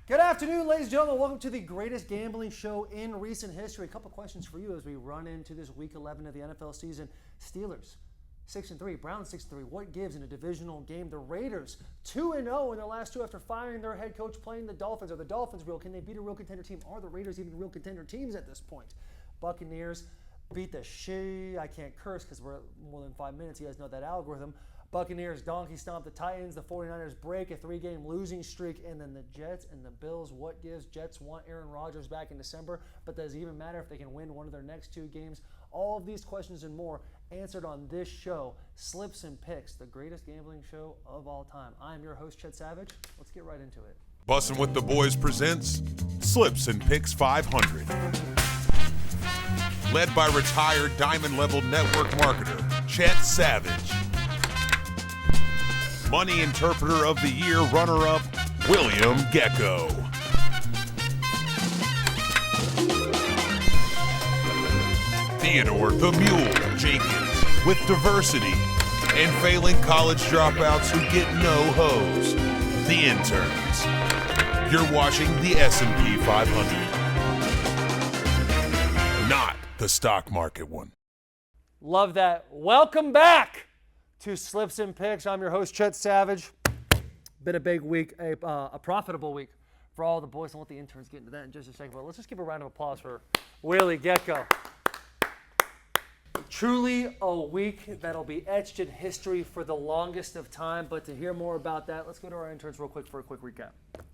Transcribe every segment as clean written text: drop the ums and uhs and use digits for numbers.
Good afternoon, ladies and gentlemen. Welcome to the greatest gambling show in recent history. A couple questions for you as we run into this Week 11 of the NFL season. Steelers, 6-3. Browns, 6-3. What gives in a divisional game? The Raiders, 2-0 in their last two after firing their head coach, playing the Dolphins. Are the Dolphins real? Can they beat a real contender team? Are the Raiders even real contender teams at this point? Buccaneers beat the I can't curse because we're more than 5 minutes. You guys know that algorithm. Buccaneers donkey stomp the Titans. The 49ers break a 3-game losing streak. And then the Jets and the Bills. What gives? Jets want Aaron Rodgers back in December. But does it even matter if they can win one of their next two games? All of these questions and more answered on this show, Slips and Picks, the greatest gambling show of all time. I'm your host, Chet Savage. Let's get right into it. Bussin' with the Boys presents Slips and Picks 500. Led by retired diamond-level network marketer, Chet Savage. Money Interpreter of the Year runner-up, William Gecko. Theodore the Mule Jenkins with diversity and failing college dropouts who get no hose. The interns. You're watching the S&P 500. Not the stock market one. Love that. Welcome back to Slips and Picks. I'm your host, Chet Savage. Been a big week, a profitable week for all the boys. I'll let the interns get into that in just a second. But let's just give a round of applause for Willie Gecko. Truly a week that'll be etched in history for the longest of time. But to hear more about that, let's go to our interns real quick for a quick recap.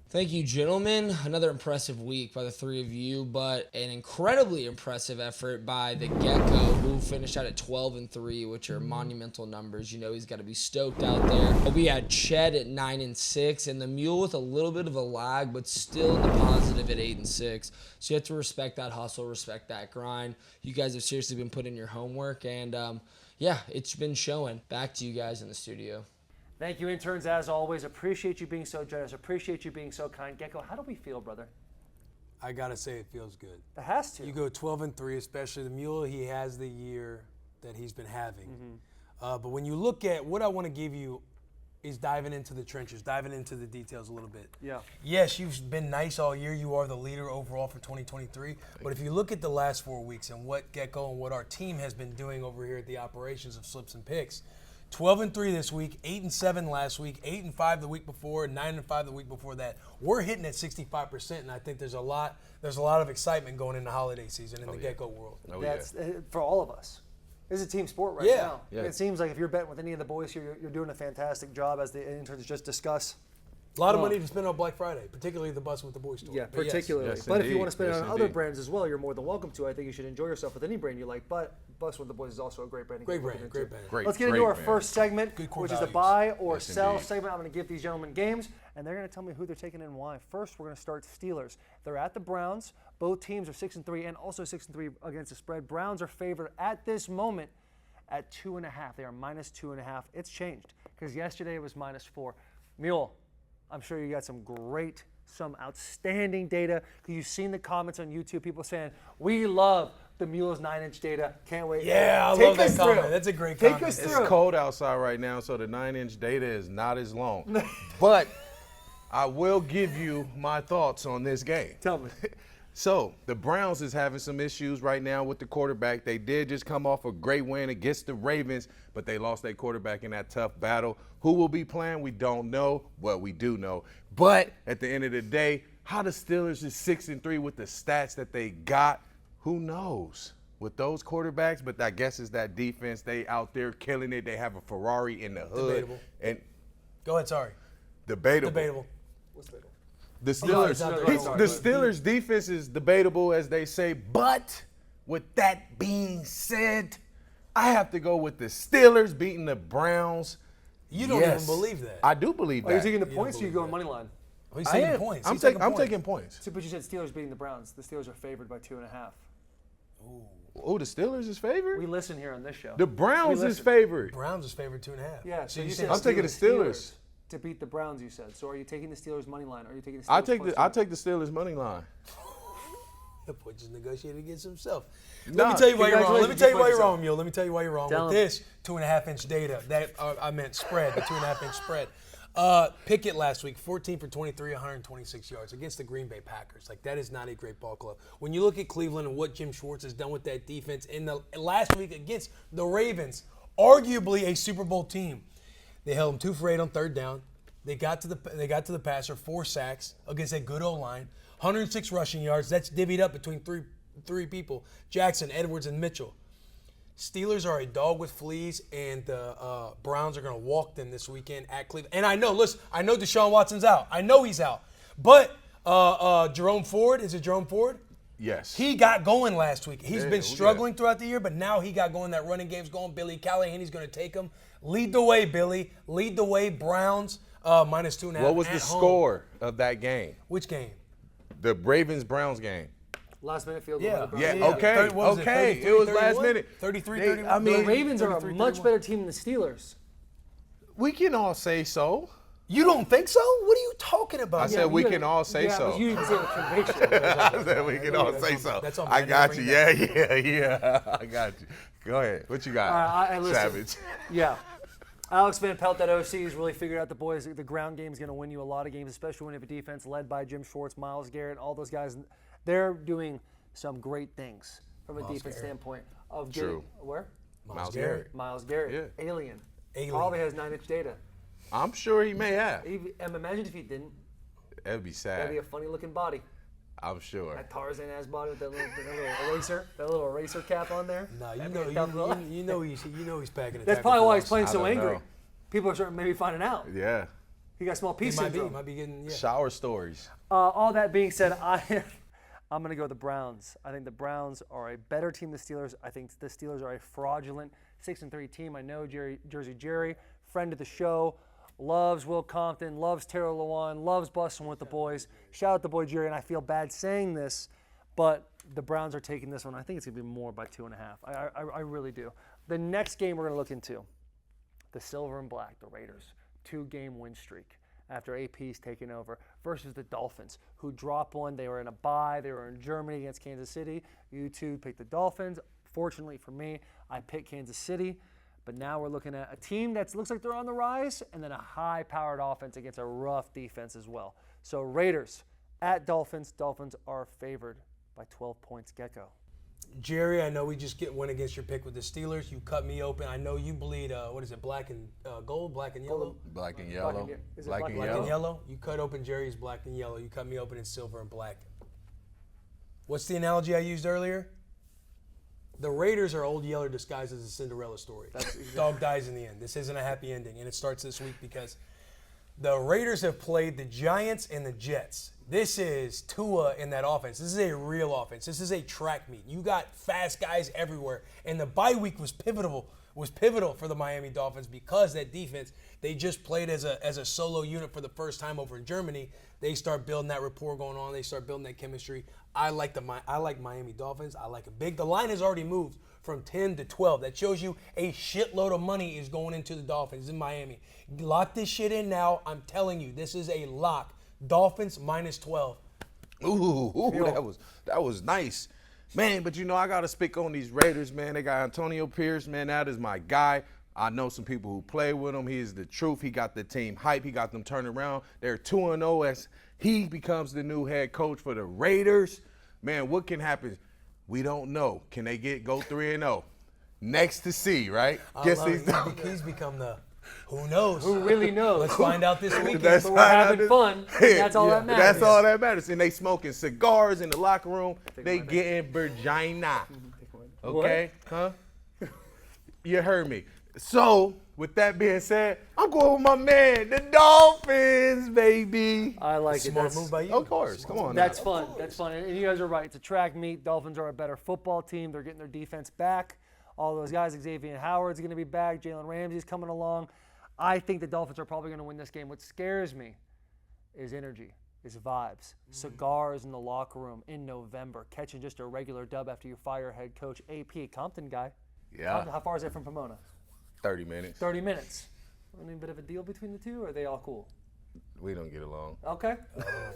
Thank you, gentlemen. Another impressive week by the three of you, but an incredibly impressive effort by the Gecko, who finished out at 12-3, which are monumental numbers. You know he's got to be stoked out there. We had Chet at 9-6, and the Mule with a little bit of a lag, but still in the positive at 8-6. So you have to respect that hustle, respect that grind. You guys have seriously been putting in your homework, and yeah, it's been showing. Back to you guys in the studio. Thank you, interns, as always. Appreciate you being so generous. Appreciate you being so kind. Gecko, how do we feel, brother? I got to say it feels good. It has to. You go 12-3, especially the Mule. He has the year that he's been having. Mm-hmm. But when you look at what I want to give you is diving into the trenches, diving into the details a little bit. Yeah. Yes, you've been nice all year. You are the leader overall for 2023. But if you look at the last 4 weeks and what Gecko and what our team has been doing over here at the operations of Slips and Picks, 12-3 this week, 8-7 last week, 8-5 the week before, 9-5 the week before that. We're hitting at 65%, and I think there's a lot of excitement going into holiday season in the Gecko world. That's for all of us. It's a team sport right now. Yeah. It seems like if you're betting with any of the boys here, you're doing a fantastic job, as the interns just discussed. A lot of money to spend on Black Friday, particularly the Bussin' with the Boys store. Yeah, particularly. Yes, but if you indeed. want to spend it Yes, on other indeed. brands as well, you're more than welcome to. I think you should enjoy yourself with any brand you like. But Bussin' with the Boys is also a great brand. Great brand. Let's get into our first segment, Good core which is the values. buy or Yes, sell indeed. segment. I'm going to give these gentlemen games, and they're going to tell me who they're taking and why. First, we're going to start Steelers. They're at the Browns. Both teams are 6-3 and also 6-3 against the spread. Browns are favored at this moment at 2.5. They are -2.5. It's changed because yesterday it was -4. Mule, I'm sure you got some outstanding data because you've seen the comments on YouTube, people saying, we love the Mule's 9-inch data. Can't wait. Yeah, I Take love that us comment. through. That's a great Take comment. us It's through. cold outside right now, so the 9-inch data is not as long. But I will give you my thoughts on this game. Tell me. So the Browns is having some issues right now with the quarterback. They did just come off a great win against the Ravens, but they lost their quarterback in that tough battle. Who will be playing? We don't know. Well, we do know. But at the end of the day, how the Steelers is 6-3 with the stats that they got, who knows? With those quarterbacks, but I guess it's that defense. They out there killing it. They have a Ferrari in the hood. Debatable. And Go ahead, sorry. debatable. What's the The Steelers, debatable. the Steelers' defense is debatable, as they say. But with that being said, I have to go with the Steelers beating the Browns. You don't even believe that. I do believe Are you that. taking the You points or don't you going money line? Oh, he's I taking am. points. I'm He's taking points. So, but you said Steelers beating the Browns. The Steelers are favored by 2.5. Oh, the Steelers is favored? We listen here on this show. The Browns We is listen. favored. Browns is favored 2.5. Yeah, so you said said I'm taking the Steelers. to beat the Browns, you said. So are you taking the Steelers money line? Or are you taking the Steelers I take plus the Steelers money line. The point just negotiated against himself. Nah, Let me tell you why you're wrong. Let me congratulations, tell you you why put you're wrong, yourself. Mule. Let me tell you why you're wrong. Tell With him. this 2.5-inch data, that I meant spread, the 2.5-inch spread. Pickett last week, 14 for 23, 126 yards against the Green Bay Packers. Like, that is not a great ball club. When you look at Cleveland and what Jim Schwartz has done with that defense in the last week against the Ravens, arguably a Super Bowl team, they held them 2 for 8 on third down. They got to the passer, 4 sacks against a good O-line, 106 rushing yards. That's divvied up between three people: Jackson, Edwards, and Mitchell. Steelers are a dog with fleas, and the Browns are going to walk them this weekend at Cleveland. And I know Deshaun Watson's out. I know he's out. But Jerome Ford, is it Jerome Ford? Yes. He got going last week. He's been struggling throughout the year, but now he got going. That running game's going. Billy Callahan, he's going to take him. Lead the way, Billy. Lead the way, Browns, -2.5. What was the score of that game? Which game? The Ravens-Browns game. Last minute field goal. Yeah. by the Browns. Yeah, okay, What was okay. 33, It was 31? last minute. 33, They- 31. I mean, The Ravens are a 33, much 31. better team than the Steelers. We can all say so. You don't think so? What are you talking about? I said we can all say yeah, so. but you didn't say it with conviction. I said we can all say so. that's on I me. got you. Bring Yeah. I got you. Go ahead. What you got, All right, listen. Savage? Yeah. Alex Van Pelt, that OC, has really figured out the boys. The ground game is going to win you a lot of games, especially when you have a defense led by Jim Schwartz, Myles Garrett, all those guys. They're doing some great things from a defense standpoint. Of getting, True. Where? Myles Garrett. Myles Garrett. Yeah. Alien. Alien. Probably has 9-inch data. I'm sure he may have. Imagine if he didn't. That'd be That'd be sad. a funny looking body. I'm sure. That Tarzan ass body with that little eraser cap on there. Nah, That'd be a tough little- you know he's packing a That's tackle probably for why he's loss. playing I so don't angry. know. People are starting maybe finding out. Yeah. He got small He piece might be. syndrome. Might be getting. Yeah. Shower stories. All that being said, I'm going to go with the Browns. I think the Browns are a better team than the Steelers. I think the Steelers are a fraudulent 6-3 team. I know Jersey Jerry, friend of the show, loves Will Compton, loves Terrell Lewan, loves Bussin with the boys. Shout out the boy Jerry, and I feel bad saying this, but the Browns are taking this one. I think it's going to be more by 2.5. I really do. The next game we're going to look into, the Silver and Black, the Raiders, 2-game win streak after AP's taken over, versus the Dolphins, who dropped one. They were in a bye. They were in Germany against Kansas City. You two picked the Dolphins. Fortunately for me, I picked Kansas City. But now we're looking at a team that looks like they're on the rise, and then a high-powered offense against a rough defense as well. So Raiders at Dolphins. Dolphins are favored by 12 points. Gecko. Jerry, I know we just went against your pick with the Steelers. You cut me open. I know you bleed. What is it? Black and gold, black and yellow. Black and yellow. Is it Black black and and Black and yellow. yellow. You cut open Jerry's black and yellow. You cut me open in silver and black. What's the analogy I used earlier? The Raiders are Old Yeller disguised as a Cinderella story. Dog dies in the end. This isn't a happy ending, and it starts this week because the Raiders have played the Giants and the Jets. This is Tua in that offense. This is a real offense. This is a track meet. You got fast guys everywhere, and the bye week was pivotal for the Miami Dolphins because that defense, they just played as a solo unit for the first time over in Germany. They start building that rapport going on. They start building that chemistry. I like Miami Dolphins. I like it big. The line has already moved from 10 to 12. That shows you a shitload of money is going into the Dolphins in Miami. Lock this shit in now. I'm telling you, this is a lock. Dolphins -12. Ooh, that was nice. Man, but you know, I got to speak on these Raiders, man. They got Antonio Pierce, man. That is my guy. I know some people who play with him. He is the truth. He got the team hype. He got them turned around. They're 2-0 as he becomes the new head coach for the Raiders. Man, what can happen? We don't know. Can they go 3-0? Next to see, right? He's become the who knows? Who really knows? Let's find out this weekend. That's But we're having fun. That's all that matters. That's all that matters. And they smoking cigars in the locker room. They getting Virginia. Okay? Huh? You heard me. So, with that being said, I'm going with my man, the Dolphins, baby. I like it. Smart move by you. Of course. Come on. That's now. fun. That's fun. And you guys are right. It's a track meet. Dolphins are a better football team. They're getting their defense back. All those guys, Xavier Howard's going to be back. Jalen Ramsey's coming along. I think the Dolphins are probably going to win this game. What scares me is energy, is vibes. Cigars in the locker room in November, catching just a regular dub after you fire head coach AP, Compton guy. Yeah. How far is that from Pomona? 30 minutes. 30 minutes. Any bit of a deal between the two, or are they all cool? We don't get along. Okay.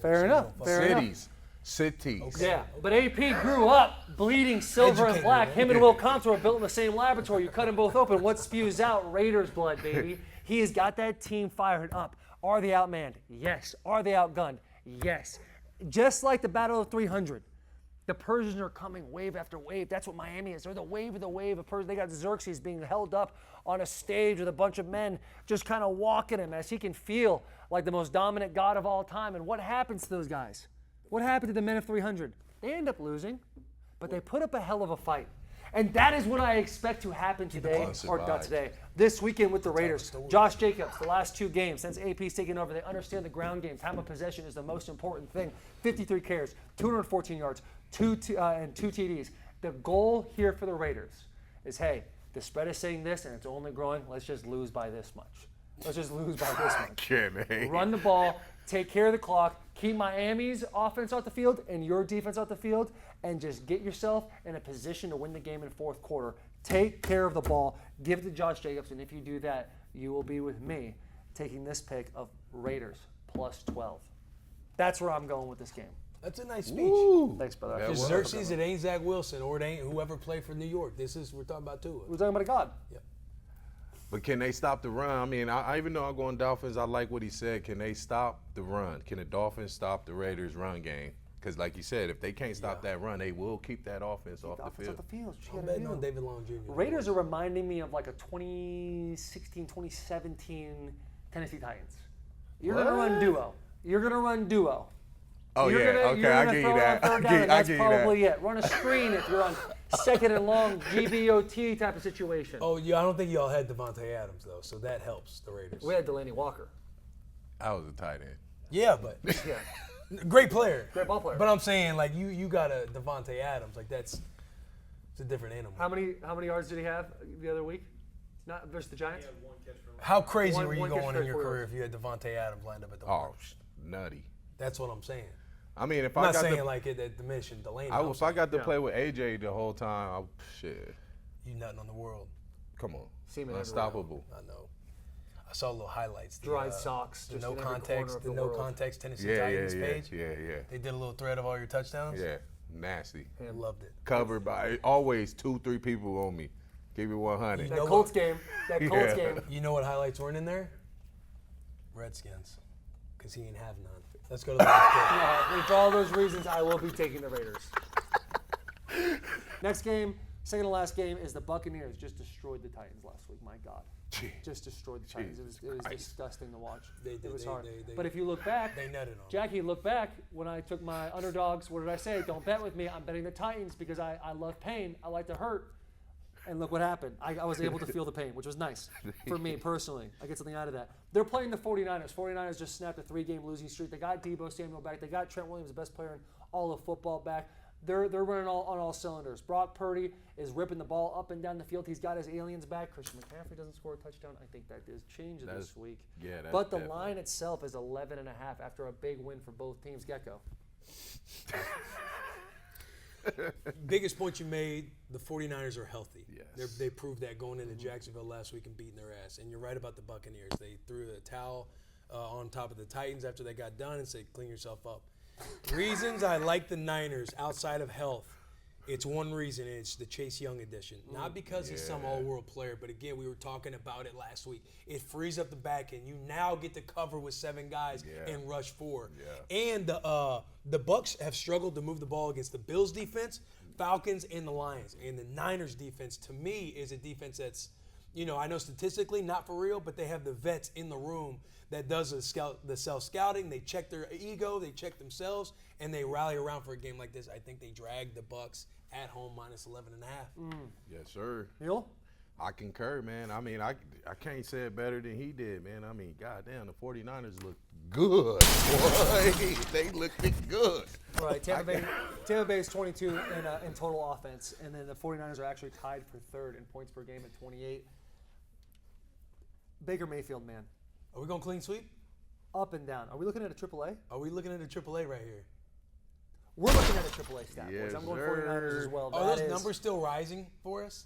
Fair enough. Fair enough. Cities. Yeah, but AP grew up bleeding silver and Educated, black. man. Him and Will Compton were built in the same laboratory. You cut them both open. What spews out? Raiders blood, baby. He has got that team fired up. Are they outmanned? Yes. Are they outgunned? Yes. Just like the Battle of 300, the Persians are coming wave after wave. That's what Miami is. They're the wave of Persia. They got Xerxes being held up on a stage with a bunch of men just kind of walking him as he can feel like the most dominant god of all time. And what happens to those guys? What happened to the men of 300? They end up losing, but they put up a hell of a fight. And that is what I expect to happen today, or not today, this weekend with the Raiders. Josh Jacobs, the last 2 games since AP's taken over, they understand the ground game. Time of possession is the most important thing. 53 carries, 214 yards, and 2 TDs. The goal here for the Raiders is, hey, the spread is saying this and it's only growing. Let's just lose by this much. Run the ball, take care of the clock, keep Miami's offense off the field and your defense off the field, and just get yourself in a position to win the game in fourth quarter. Take care of the ball, give it to Josh Jacobs, and if you do that, you will be with me taking this pick of Raiders plus 12. That's where I'm going with this game. That's a nice speech. Ooh. Thanks, brother. Yeah, Because Xerxes, it ain't Zach Wilson or it ain't whoever played for New York. We're talking about Tua. We're talking about a god. Yep. But can they stop the run? I mean, I even though I'm going Dolphins, I like what he said. Can they stop the run? Can the Dolphins stop the Raiders' run game? Because like you said, if they can't stop that run, they will keep that offense off the field. I'm betting on David Long Jr. Raiders are reminding me of like a 2016, 2017 Tennessee Titans. You're going to run duo. Oh, You're yeah. gonna, Okay, you're I gonna give throw you it on that. third down, and that's I give you that. probably it. Run a screen if you're on second and long, GBOT type of situation. Oh, yeah, I don't think y'all had Devontae Adams, though, so that helps the Raiders. We had Delanie Walker. I was a tight end. Yeah, but Yeah. great player. Great ball player. But I'm saying, like, you got a Devontae Adams. Like, it's a different animal. How many yards did he have the other week? Not versus the Giants? How crazy One- were you one catch going for in your 4 career yards. if you had Devontae Adams lined up at the Oh, line? nutty. That's what I'm saying. I mean, if I'm I not got saying to, like it at diminishing Delanie. if I got to play with AJ the whole time, shit, You nothing on the world. come on, Seaman unstoppable. I know. I saw little highlights. Dried socks, The just no in every corner context. of The the no world. context Tennessee Yeah, Titans page. yeah. They did a little thread of all your touchdowns. Yeah, nasty. I loved it. Covered by always 2-3 people on me. Keep it 100. You That know Colts what? game. That Yeah. Colts game. You know what highlights weren't in there? Redskins. Because he ain't have none. Let's go to the next pick. For all those reasons, I will be taking the Raiders. Next game, second to last game, is the Buccaneers. Just destroyed the Titans last week. My God. Just destroyed the Titans. It was disgusting to watch. It was hard. But if you look back, They nutted on. Jackie, look back when I took my underdogs. What did I say? Don't bet with me. I'm betting the Titans because I love pain. I like to hurt. And look what happened. I was able to feel the pain, which was nice for me personally. I get something out of that. They're playing the 49ers. 49ers just snapped a 3-game losing streak. They got Deebo Samuel back. They got Trent Williams, the best player in all of football, back. They're running on all cylinders. Brock Purdy is ripping the ball up and down the field. He's got his aliens back. Christian McCaffrey doesn't score a touchdown. I think that is changed this week. Yeah, that's but the definitely. line itself is 11.5 after a big win for both teams. Gecko. Biggest point you made, the 49ers are healthy. Yes. They proved that going into Jacksonville last week and beating their ass. And you're right about the Buccaneers. They threw the towel on top of the Titans after they got done and said, clean yourself up. Reasons I like the Niners outside of health. It's one reason, and it's the Chase Young edition. Not because he's some all-world player, but again, we were talking about it last week. It frees up the back end. You now get to cover with 7 guys and rush 4. Yeah. And the Bucs have struggled to move the ball against the Bills defense, Falcons, and the Lions. And the Niners defense, to me, is a defense that's, I know statistically not for real, but they have the vets in the room that does the self-scouting. They check their ego, they check themselves, and they rally around for a game like this. I think they drag the Bucs at home minus 11.5. Yes, sir. Mule? I concur, man. I mean, I can't say it better than he did, man. I mean, goddamn, the 49ers look good, boy. They looking good. Right, Tampa Bay is 22 in total offense, and then the 49ers are actually tied for third in points per game at 28. Baker Mayfield, man, Are we going clean sweep? up and down. Are we looking at a AAA? Are we looking at a AAA right here? We're looking at a AAA stat, Yes, boys. I'm going sir. 49ers as well. Are That those is- numbers still rising for us?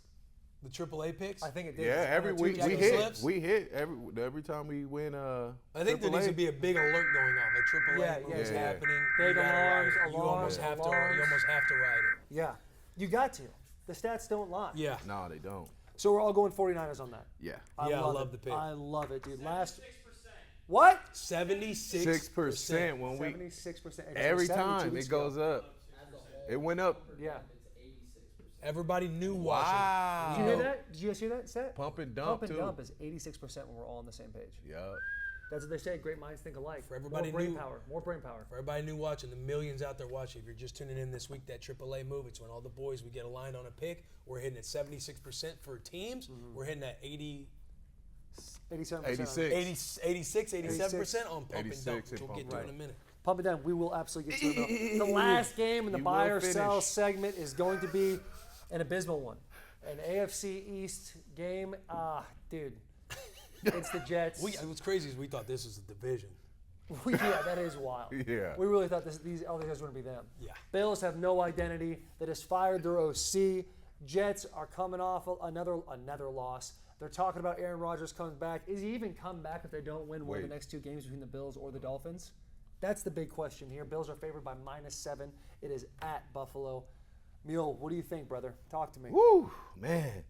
The AAA picks? I think it did. Yeah, every Two week we Jackie hit. slips. We hit every time we win. I think there needs to be a big alert going on. The AAA Yeah, is yeah. happening. Big You gotta ride alarms, it. You almost have to. alarms. You almost have to ride it. Yeah, you got to. The stats don't lie. Yeah. No, they don't. So we're all going 49ers on that. Yeah. Yeah, I love the pick. I love it, dude. What? 76%. when we 76%. every time it goes up. It went up. Yeah. Everybody knew watching. Wow. Did you hear that? Did you guys hear that set? Pump and dump Pump and too. dump is 86% when we're all on the same page. Yup. That's what they say. Great minds think alike. For everybody more brain new- power. More brain power. For everybody new watching, the millions out there watching, if you're just tuning in this week, that AAA move, it's when all the boys, we get aligned on a pick. We're hitting at 76% for teams. We're hitting at 87%. 86. 87% on pump and 86 dump, and which we'll pump get to and in a minute. Pump it down. We will absolutely get to it. The last game in the You buy will or sell finish. segment is going to be an abysmal one. An AFC East game. Dude. It's the Jets. What's crazy is we thought this was a division. Yeah, that is wild. Yeah. We really thought these other guys were going to be them. Yeah. Bills have no identity. They just fired their OC. Jets are coming off another loss. They're talking about Aaron Rodgers comes back. Is he even come back if they don't win one of the Wait. next two games between the Bills or the Dolphins? That's the big question here. Bills are favored by -7. It is at Buffalo. Mule, what do you think, brother? Talk to me. Woo, man.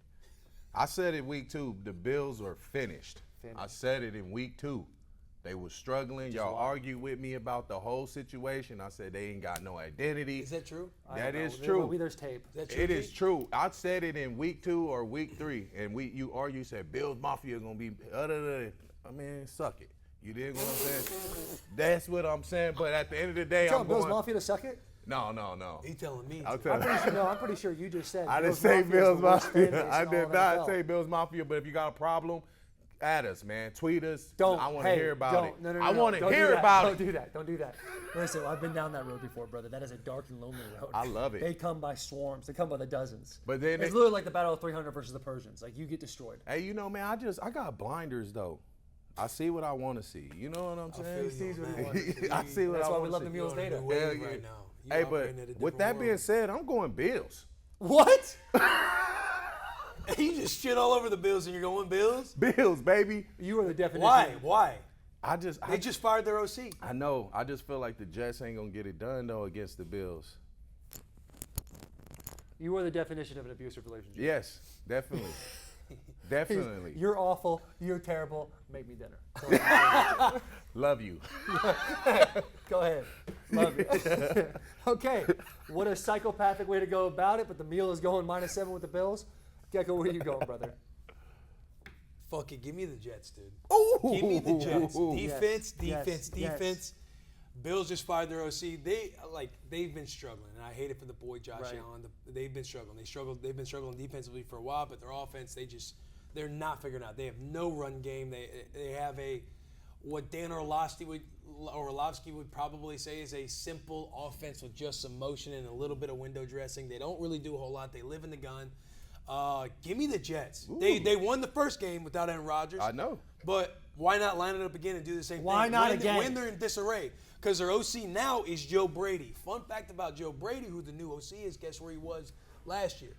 I said it week 2, the Bills are finished. I said it in week 2. They were struggling. Y'all argued with me about the whole situation. I said they ain't got no identity. Is that true? That is There- true. There's tape. Is that true? It G? is true. I said it in week 2 or week 3, and you said Bills Mafia gonna be. I mean, suck it. You dig what I'm saying? That's what I'm saying. But at the end of the day, Tell I'm Bills going. Mafia to suck it? No. He telling me. I'll to. tell you. I'm pretty sure you just said. I didn't Bills say Mafia is Bills the worst fan base Mafia. I in all did of not NFL. say Bills Mafia. But if you got a problem, add us, man. Tweet us. Don't. I want to hey, hear about don't. it. No, I want to Don't do hear that. about Don't it. do that. Don't do that. Listen, I've been down that road before, brother. That is a dark and lonely road. I love it. They come by swarms. They come by the dozens. But then it's it- literally like the Battle of 300 versus the Persians. Like, you get destroyed. Hey, you know, man, I got blinders though. I see what I want to see. You know what I'm saying? feel you on that. I see what That's I why want we to love see. the Mules You're on a data. new wave Hell yeah. right now. You Hey, operating but at a with different that being world. said, I'm going Bills. What? You just shit all over the Bills and you're going Bills? Bills, baby. You are the definition. Why? They I just fired their OC. I know. I just feel like the Jets ain't gonna get it done though against the Bills. You are the definition of an abusive relationship. Yes, definitely. Definitely. You're awful. You're terrible. Make me dinner. Love you. Go ahead. Love you. Okay. What a psychopathic way to go about it, but the meal is going -7 with the Bills. Gecko, where are you going, brother? Fuck it, give me the Jets, dude. Ooh. Give me the Jets. Yes, Defense. yes. Bills just fired their OC. They've been struggling, and I hate it for the boy Josh Right. Allen. They've been struggling. They've been struggling defensively for a while, but their offense, they're not figuring out. They have no run game. They have what Dan Orlovsky would probably say is a simple offense with just some motion and a little bit of window dressing. They don't really do a whole lot. They live in the gun. Give me the Jets. They won the first game without Aaron Rodgers. I know. But why not line it up again and do the same thing? Why not again? When they're in disarray. Because their OC now is Joe Brady. Fun fact about Joe Brady, who the new OC is, guess where he was last year?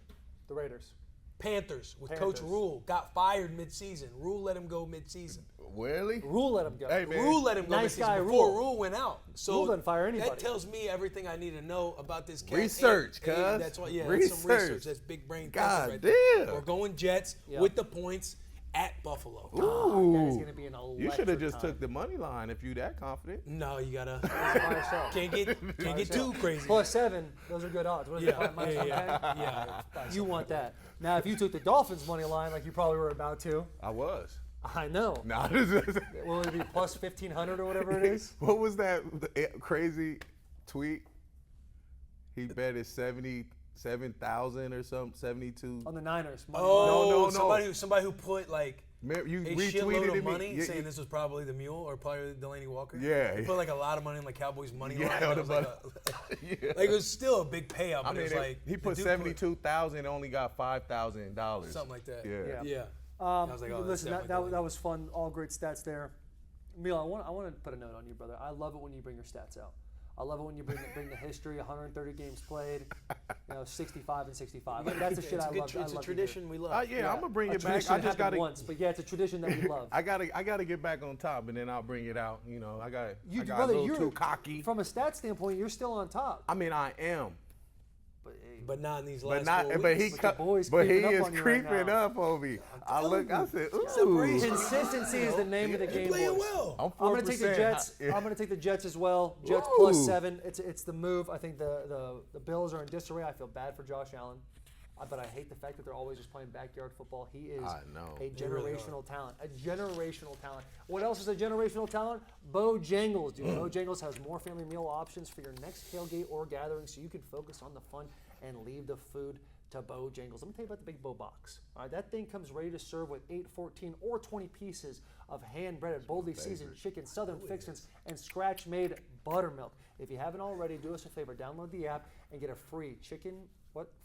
The Raiders. Panthers with Coach Rule. Got fired midseason. Rule let him go midseason. Really? Rule let him go. Hey, man. Rule let him go Nice midseason guy, before Rule. Rule went out. So Rule doesn't fire anybody. That tells me everything I need to know about this cat. Research, And cuz. that's what, yeah, that's some research. Research. That's big brain. God thinking right damn. there. We're going Jets Yeah. with the points at Buffalo. Ooh. That is going to be an electric You should have just time. took the money line if you that confident. No, you gotta. By yourself. Can't get too crazy. +7, those are good odds. What is it? Yeah, -10? yeah. You want that. Now, if you took the Dolphins money line like you probably were about to, I was. I know. Nah, Will it be +1,500 or whatever it is? what was that crazy tweet? He bet it 77,000 or something, 72. On the Niners. Money Oh, No. somebody who put like You a retweeted shitload of it. money Yeah, saying this was probably the Mule or probably Delanie Walker. Yeah. He put like a lot of money in like Cowboys money Yeah, line. on It the was like, Yeah. like it was still a big payout, but I mean, it was like he the put dude 72,000, only got $5,000. something like that. Yeah. Yeah. I was like, oh, that's listen, definitely that was fun. All great stats there. Emil, I want to put a note on you, brother. I love it when you bring your stats out. I love it when you bring the history, 130 games played, 65 and 65. Like, that's the shit I love. It's a tradition we love. Yeah, I'm gonna bring A it back. tradition I just happened gotta. once, but yeah, it's a tradition that we love. I gotta get back on top, and then I'll bring it out. I got You, a brother, little you're too cocky. From a stat standpoint, you're still on top. I mean, I am. But, hey, But not in these But last 4 weeks. but he creeping up is on you right creeping now. up on me. I said, a ooh. breeze. Consistency is the name of the game, playing boys. well. I'm I'm going to take the 4%. Jets. Yeah. I'm going to take the Jets as well. Jets Ooh. +7. It's the move. I think the Bills are in disarray. I feel bad for Josh Allen. But I hate the fact that they're always just playing backyard football. He is I know. a They really generational talent. A generational talent. What else is a generational talent? Bojangles, dude. Bojangles has more family meal options for your next tailgate or gathering, so you can focus on the fun and leave the food to Bojangles. Let me tell you about the Big Bo Box. All right, that thing comes ready to serve with 8, 14, or 20 pieces of hand-breaded, boldly seasoned chicken, southern fixins, and scratch-made buttermilk. If you haven't already, do us a favor. Download the app and get a free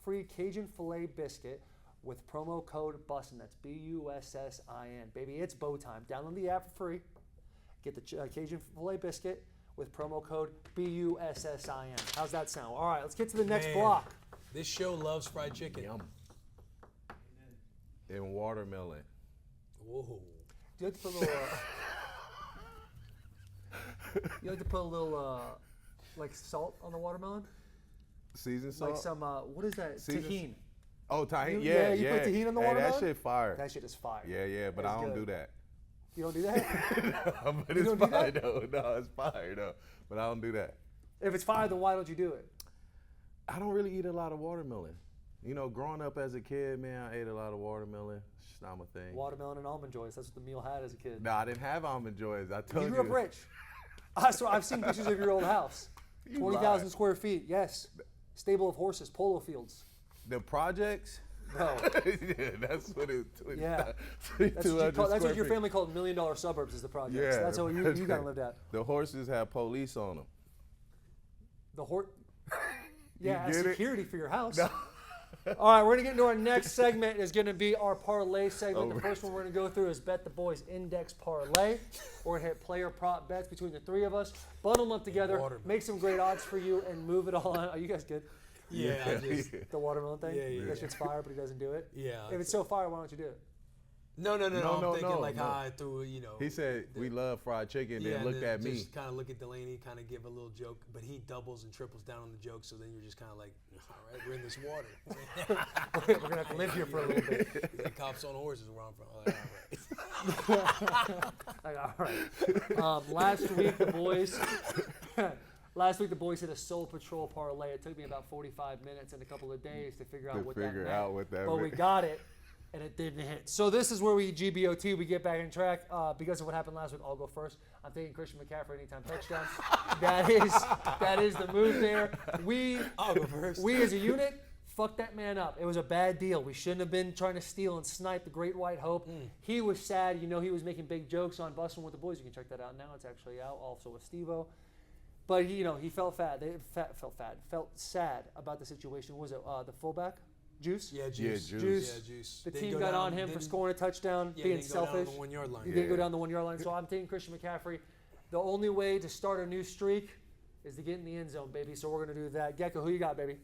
free Cajun filet biscuit with promo code Bussin. That's Bussin. Baby, it's Bo time. Download the app for free. Get the Cajun filet biscuit with promo code Bussin. How's that sound? All right, let's get to the next Man. block. This show loves fried chicken. Yum. And watermelon. Whoa. Do you like to put a little? You like to put a little like salt on the watermelon? Seasoned salt? Like some what is that? Seasoned- Tahini. Oh, tahini? Yeah, Yeah, you put tahini on the Hey, watermelon? that shit fire. That shit is fire. Yeah, but That's I don't good. do that. You don't do that? But You it's don't do fire that? though. No, it's fire though. But I don't do that. If it's fire, then why don't you do it? I don't really eat a lot of watermelon. You know, growing up as a kid, man, I ate a lot of watermelon. It's just not my thing. Watermelon and almond joys. That's what the meal had as a kid. No, I didn't have almond joys. I told You you. grew up rich. I've seen pictures of your old house. You 20,000 lied. square feet. Yes. Stable of horses, polo fields. The projects? Bro, Yeah, that's what it. Yeah. 2,200 that's what your square feet. family called $1 million suburbs is the projects. Yeah, That's what you got to live at. The horses have police on them. The horse. Yeah, as get it? security for your house. All right, we're going to get into our next segment. Is going to be our parlay segment. The first one we're going to go through is Bet the Boys Index Parlay. We're going to hit player prop bets between the three of us, bundle them up together, make some great odds for you, and move it on. Are you guys good? Yeah, I just, The watermelon thing? Yeah. That shit's fire, but he doesn't do it? yeah. If it's so fire, why don't you do it? No. I'm thinking no, like no. how I threw, you know. He said, we love fried chicken, yeah, then looked at me. Just kind of look at Delanie, kind of give a little joke, but he doubles and triples down on the joke, so then you're just kind of like, all right, we're in this water. We're going to have to live here for a little bit. He's like, cops on horses where I'm from. Like, all right. Like, all right. Last week the boys hit a Soul Patrol parlay. It took me about 45 minutes and a couple of days to figure out what that meant. But we got it, and it didn't hit. So this is where we GBOT. We get back on track because of what happened last week. I'll go first. I'm taking Christian McCaffrey anytime touchdown. that is the move there. I'll go first. We as a unit. Fuck that man up. It was a bad deal. We shouldn't have been trying to steal and snipe the Great White Hope. He was sad. You know, he was making big jokes on Bussin with the Boys. You can check that out now. It's actually out. Also with Steve-O. But he felt felt sad about the situation. Was it the fullback, Juice? Yeah, Juice. Yeah, Juice. Yeah, Juice. The Didn't team go got down- on him for didn't- scoring a touchdown, yeah, being didn't go down on selfish. the 1 yard line. He didn't go down the 1 yard line. So I'm taking Christian McCaffrey. The only way to start a new streak is to get in the end zone, baby. So we're gonna do that. Gecko, who you got, baby?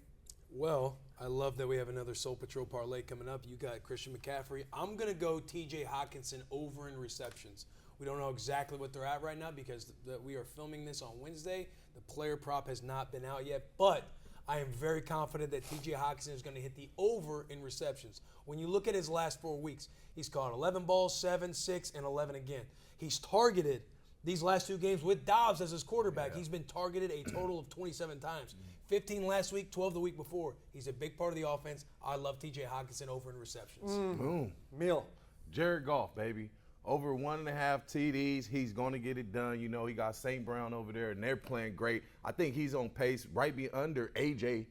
Well, I love that we have another Soul Patrol parlay coming up. You got Christian McCaffrey. I'm going to go TJ Hawkinson over in receptions. We don't know exactly what they're at right now because we are filming this on Wednesday. The player prop has not been out yet, but I am very confident that TJ Hawkinson is going to hit the over in receptions. When you look at his last 4 weeks, he's caught 11 balls, 7, 6, and 11 again. He's targeted these last 2 games with Dobbs as his quarterback. Yeah. He's been targeted a total of 27 times. 15 last week, 12 the week before. He's a big part of the offense. I love TJ Hawkinson over in receptions. Boom. Meal. Jared Goff, baby. Over 1.5 TDs. He's going to get it done. You know, he got St. Brown over there, and they're playing great. I think he's on pace right be under A.J.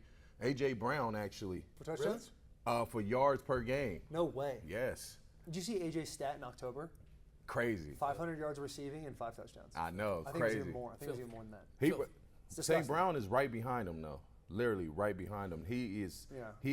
Brown, actually, For touchdowns? for yards per game. No way. Yes. Did you see AJ's stat in October? Crazy. 500 yards receiving and 5 touchdowns. I know. I think Crazy. it was even more. I think it was even more than that. It's St. disgusting. Brown is right behind him, though. Literally right behind him. He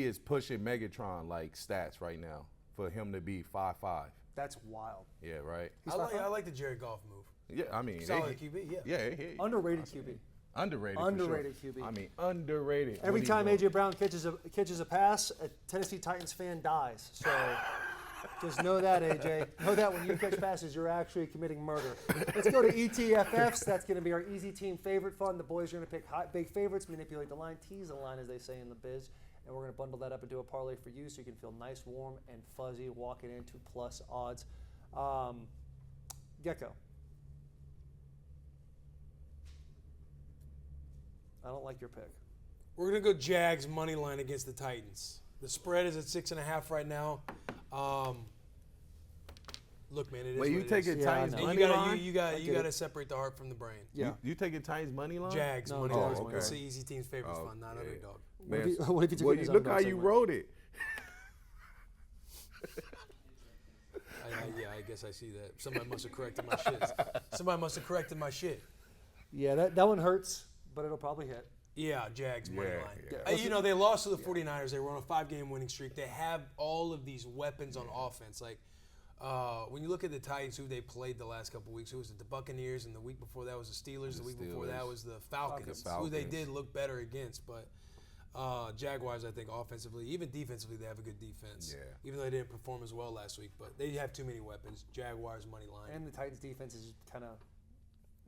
is pushing Megatron like stats right now for him to be 5'5". That's wild. Yeah, right. I like the Jared Goff move. Yeah, I mean, Solid QB, yeah. Yeah, Underrated QB. underrated. for Underrated sure. QB. I mean, underrated. Every when time he's AJ Brown catches a pass, a Tennessee Titans fan dies. So Just know that, AJ. Know that when you catch passes, you're actually committing murder. Let's go to ETFs. That's going to be our easy team favorite fund. The boys are going to pick hot, big favorites, manipulate the line, tease the line, as they say in the biz. And we're going to bundle that up into a parlay for you so you can feel nice, warm, and fuzzy walking into plus odds. Gecko. I don't like your pick. We're going to go Jags money line against the Titans. The spread is at 6.5 right now. Look, man, it is. Wait, you what it taking is. Titans I know. money line? You got to separate the heart from the brain. Yeah. You taking Titans money line? Jags No, money Jags line. money line. It's the easy team's favorite fund, not underdog. What Man, if you took well, it as look underdog how you segment? wrote it. I guess I see that. Somebody must have corrected my shit. Yeah, that one hurts, but it'll probably hit. Yeah, Jags money line. Yeah. They lost to the 49ers. They were on a 5-game winning streak. They have all of these weapons on offense. Like, when you look at the Titans, who they played the last couple weeks, who was it? The Buccaneers, and the week before that was the Steelers. The week before that was the Falcons, who they did look better against. But Jaguars, I think, offensively, even defensively, they have a good defense. Yeah. Even though they didn't perform as well last week, but they have too many weapons. Jaguars money line. And the Titans' defense has kind of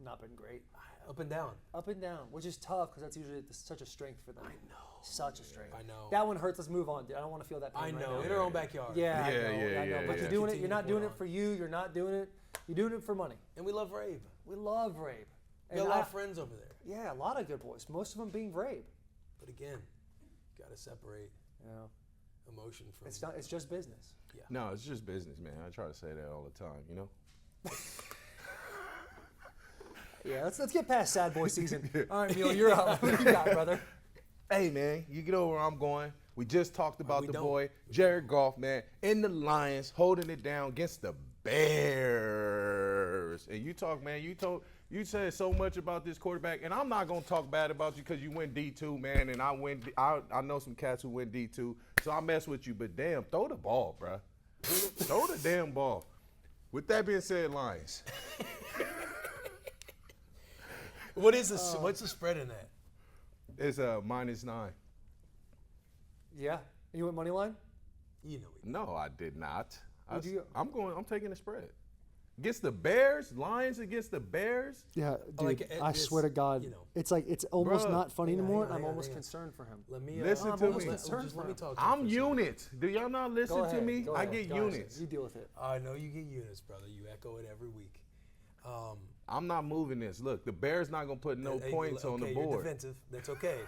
not been great. Up and down. Up and down, which is tough because that's usually such a strength for them. I know. Such a strength. I know. That one hurts. Let's move on, dude. I don't want to feel that pain I know. right In now. our own backyard. Yeah, I know. yeah, But yeah. you're doing it. Continue You're not to doing put it on. for you. You're not doing it. You're doing it for money. And we love Rabe. We love Rabe. We got a lot of friends over there. Yeah, a lot of good boys. Most of them being Rabe. But again, got to separate Yeah. emotion from. It's not. It's just business. No, it's just business, man. I try to say that all the time, you know? Yeah. Let's get past sad boy season. All right, Mule, you're up. What do you got, brother? Hey, man, you get over where I'm going. We just talked about we the don't. boy, Jared Goff, man, in the Lions, holding it down against the Bears. And you talk, man, you said so much about this quarterback, and I'm not going to talk bad about you because you went D2, man, and I know some cats who went D2, so I mess with you, but damn, throw the ball, bruh. Throw the damn ball. With that being said, Lions. What's the spread in that? It's -9. Yeah. You went money line? You know it. No, I did not. Would you- I'm taking the spread. Against the Bears, Lions against the Bears. Yeah, dude. Like, I it's, swear to God, you know. it's like it's almost Bruh. not funny Hang on, anymore. hang on, I'm hang on, almost hang on. concerned for him. Let me Listen I'm to almost me. concerned Just for let me him. talk to you I'm for a second. units. Do y'all not listen Go ahead, to me? go I ahead. get Go ahead. units. You deal with it. I know you get units, brother. You echo it every week. I'm not moving this. Look, the Bears not gonna put no Hey, points on the okay, You're board. defensive. That's okay.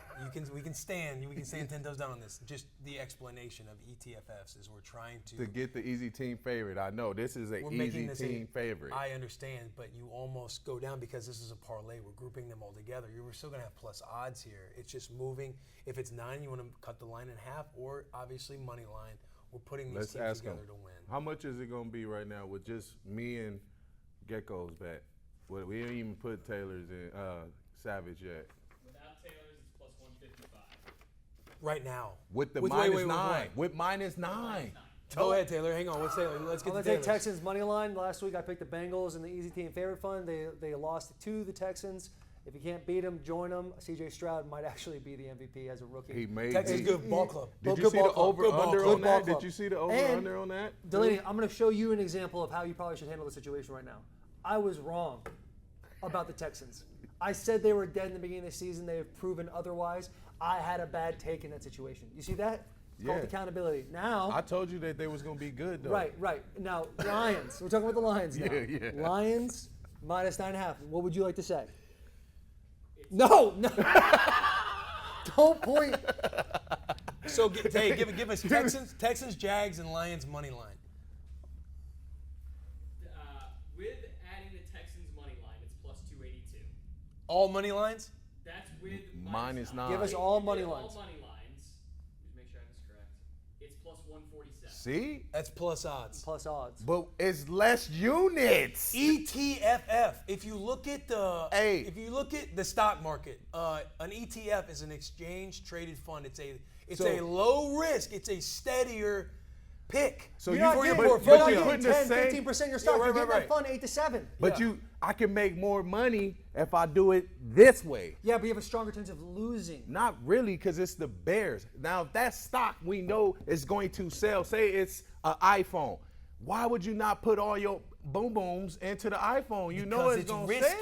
We can stand 10 toes down on this. Just the explanation of ETFs is we're trying To get the easy team favorite. I know this is an we're easy making this team favorite. I understand, but you almost go down because this is a parlay. We're grouping them all together. You're still going to have plus odds here. It's just moving. If it's 9, you want to cut the line in half, or obviously money line. We're putting these Let's teams ask them. together to win. How much is it gonna be right now with just me and Gecko's bet? Well, we didn't even put Taylor's in Savage yet. Without Taylor's, it's plus 155. Right now. With the With- minus wait, nine. what? With -9. Go ahead, Taylor. Hang on. What's Taylor? Let's get I'm to gonna take Taylor's. Texans money line. Last week I picked the Bengals in the easy team favorite fund. They lost to the Texans. If you can't beat them, join them. C.J. Stroud might actually be the MVP as a rookie. He made Texas he- good ball club. Did you Good see ball the club. over Good ball under club. on Good ball that? club. Did you see the over And under on that? Delanie, I'm going to show you an example of how you probably should handle the situation right now. I was wrong about the Texans. I said they were dead in the beginning of the season. They have proven otherwise. I had a bad take in that situation. You see that? It's called Yeah. accountability. Now, I told you that they was gonna be good though. right. Now, Lions. We're talking about the Lions now. Yeah. Lions -9.5. What would you like to say? No. Don't point. So, give us Texans, Jags, and Lions money line. With adding the Texans money line, it's plus 282. All money lines? That's with -9. Give us If all you money did lines. All money lines. Just make sure I have this correct. It's plus 147. See? That's plus odds. Plus odds. But it's less units. ETFF. If you look at Hey. the stock market, an ETF is an exchange traded fund. It's So- a low risk. It's a steadier pick. So You're you not for your getting, portfolio, you're not putting getting the 10, same. 15% of your stock. Yeah, You're right, getting right, that fund 8 to 7. But Yeah. I can make more money if I do it this way. Yeah, but you have a stronger chance of losing. Not really, because it's the Bears. Now, if that stock we know is going to sell, say it's an iPhone. why would you not put all your boom booms into the iPhone? You know it's going to sell.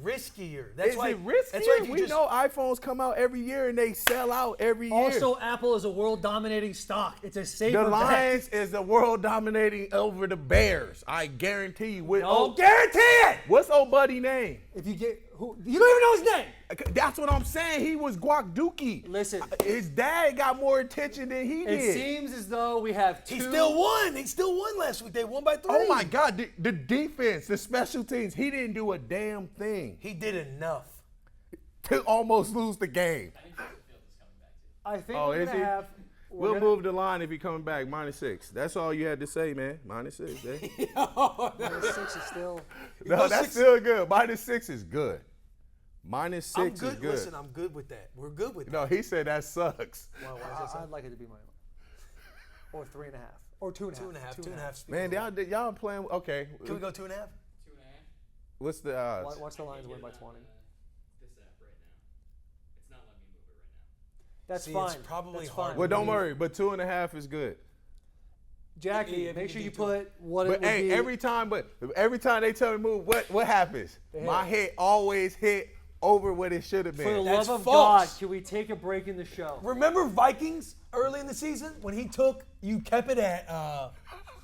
riskier. That's why, it riskier? That's why we know iPhones come out every year and they sell out every year. Also, Apple is a world-dominating stock. It's a safer The Lions bet. is the world dominating over the Bears. I guarantee you. Guarantee it. What's old buddy name? If you get who, you don't even know his name. That's what I'm saying. He was Guac Dookie. Listen, his dad got more attention than he did. it seems as though we have two. He still won. He still won last week. They won by 3. Oh my God, the defense, the special teams, he didn't do a damn thing He did enough. to almost lose the game. I think Oh, we're is gonna he? have. We'll move the line if he coming back, -6. That's all you had to say, man. -6, eh? -6 is still. No, that's still good. -6 is good. -6 I'm is good. good. Listen, I'm good with that. We're good with that. No, he said that sucks. I'd like it to be money line. Or 3.5. Or 2.5. 2.5. Man, y'all playing, okay. Can we go 2.5? 2.5. What's the odds? Watch the Lions win by 20. This app right now. It's not letting me move it right now. That's See, fine. it's probably That's hard. fine. Well, don't worry, but 2.5 is good. Jackie, Yeah, make you sure can you do put what it But would hey, be. every time they tell me to move, what happens? My head always hit over what it should have For the been. That's love of false. God, can we take a break in the show? Remember Vikings early in the season when you kept it at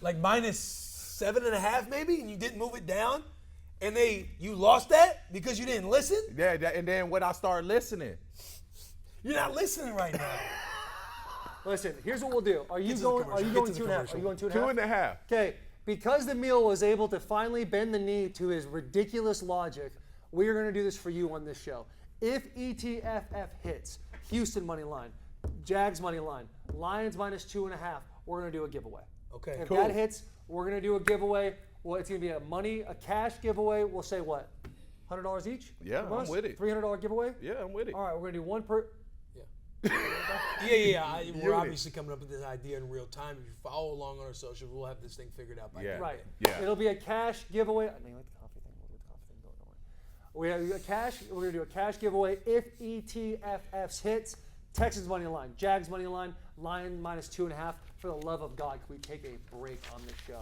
like -7.5 maybe, and you didn't move it down, and you lost that because you didn't listen? Yeah, and then when I start listening, You're not listening right now. Listen, here's what we'll do. Are you Get to the going? Are commercial. you Get going to the 2.5? Are you going 2.5? 2.5. Okay, because the Mule was able to finally bend the knee to his ridiculous logic, we are going to do this for you on this show. If ETFF hits, Houston money line, Jags money line, Lions -2.5, we're going to do a giveaway. Okay. If Cool. that hits, we're going to do a giveaway. Well, it's going to be a cash giveaway. We'll say what? $100 each? Yeah, from I'm us? with it. $300 giveaway? Yeah, I'm with it. All right, we're going to do one per. We're obviously coming up with this idea in real time. If you follow along on our socials, we'll have this thing figured out by Yeah. then. Right. Yeah. It'll be a cash giveaway. I mean, like the coffee thing. We'll do the coffee thing. Don't worry. We're gonna do a cash giveaway if ETFFs hits. Texans money line, Jags money line, Lion -2.5. For the love of God, can we take a break on this show?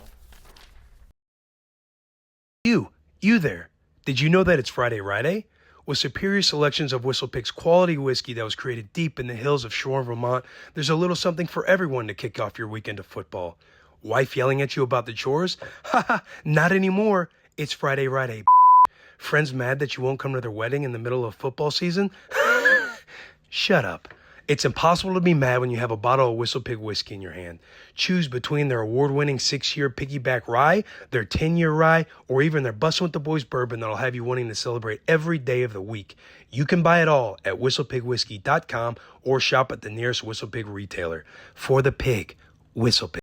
You there. Did you know that it's Friday Ride? With superior selections of WhistlePig's quality whiskey that was created deep in the hills of Shore, Vermont, there's a little something for everyone to kick off your weekend of football. Wife yelling at you about the chores? Haha, not anymore. It's Friday Ride. Friends mad that you won't come to their wedding in the middle of football season? Shut up. It's impossible to be mad when you have a bottle of WhistlePig whiskey in your hand. Choose between their award-winning 6-year piggyback rye, their 10-year rye, or even their Bussin' with the Boys bourbon that'll have you wanting to celebrate every day of the week. You can buy it all at whistlepigwhiskey.com or shop at the nearest WhistlePig retailer. For the pig, WhistlePig.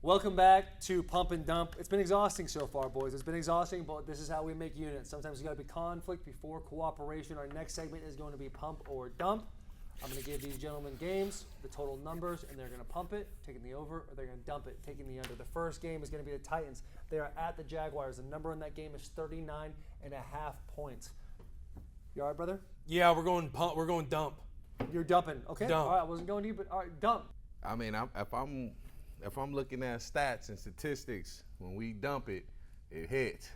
Welcome back to Pump and Dump. It's been exhausting so far, boys. It's been exhausting, but this is how we make units. Sometimes you got to be conflict before cooperation. Our next segment is going to be Pump or Dump. I'm going to give these gentlemen games, the total numbers, and they're going to pump it, taking the over, or they're going to dump it, taking the under. The first game is going to be the Titans. They are at the Jaguars. The number in that game is 39.5 points. You all right, brother? Yeah, we're going pump. We're going dump. You're dumping. Okay. Dump. All right, I wasn't going to you, but all right, dump. I mean, if I'm looking at stats and statistics, when we dump it, it hits.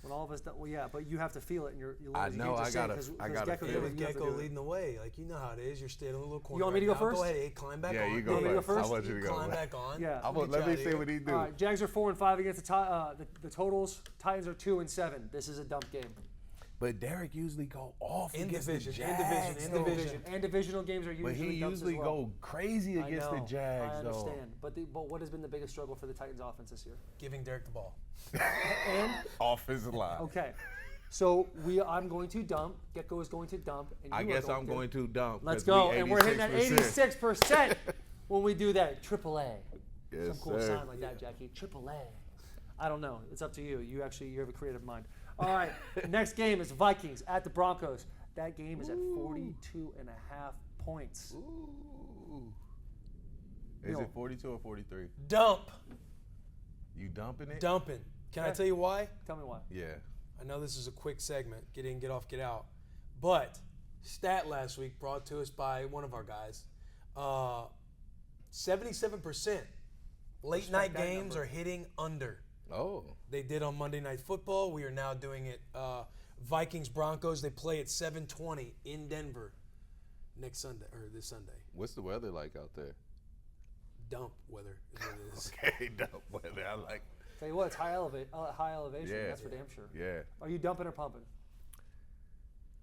When all of us, well, yeah, but you have to feel it, and you I can't know, just I say it gotta 'cause feel Gecko it. did With you have to Gecko do it. leading the way, like you know how it is. You're staying in a little corner. You want me to right go now. first? Go ahead, hey, climb back Yeah, on. you go want me to go first. I first? want you to go Climb first. back on. Yeah. Let me see what he do. All right, Jags are 4-5 against the Totals. Titans are 2-7. This is a dump game. But Derek usually go off In against division, the in Jags, division, in though. division. And divisional games are usually But he dumps usually as well. go crazy I against the know, Jags, I though. understand. But what has been the biggest struggle for the Titans offense this year? Giving Derek the ball. And Offensive line. okay, so I'm going to dump. Gecko is going to dump. And I you are guess I'm going to dump. Let's 'cause go, we and we're hitting that 86%. 86% when we do that. AAA. Yes, Some cool sir. sign like that, Jackie. AAA. I don't know. It's up to you. You have a creative mind. All right. Next game is Vikings at the Broncos. That game is at 42.5 points. Ooh. Is it 42 or 43? Dump. You dumping it? Dumping. Can I Okay. tell you why? Tell me why. Yeah. I know this is a quick segment. Get in, get off, get out. But stat last week brought to us by one of our guys. 77% Late night games are hitting under. Oh. They did on Monday Night Football. We are now doing it. Vikings Broncos. They play at 7:20 in Denver next Sunday or this Sunday. What's the weather like out there? Dump weather is what it is. Okay, dump weather. I like. Tell you what, it's high elevation. Yeah. That's for damn sure. Yeah. Are you dumping or pumping?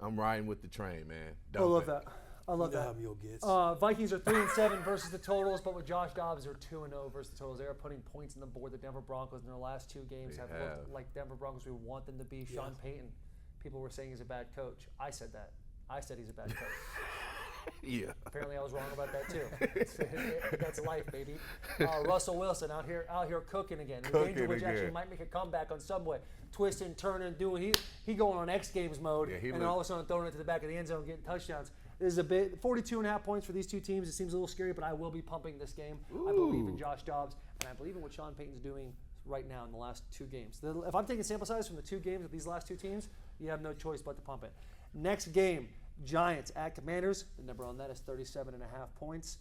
I'm riding with the train, man. I love that. I love You know that. how Mule gets. Vikings are 3-7 versus the totals, but with Josh Dobbs, they're 2-0 versus the totals. They are putting points on the board. The Denver Broncos in their last 2 games They have have. looked like Denver Broncos we want them to be. Sean Payton, people were saying he's a bad coach. I said that. I said he's a bad coach. Yeah. Apparently, I was wrong about that too. That's life, baby. Russell Wilson out here cooking again. Danger Witch actually might make a comeback on Subway, twisting, turning, doing. He going on X Games mode, and then all of a sudden throwing it to the back of the end zone, getting touchdowns. This is a bit 42.5 points for these two teams. It seems a little scary, but I will be pumping this game. I believe in Josh Dobbs, and I believe in what Sean Payton's doing right now in the last 2 games. If I'm taking sample size from the 2 games of these last 2 teams, you have no choice but to pump it. Next game, Giants at Commanders. The number on that is 37.5 points.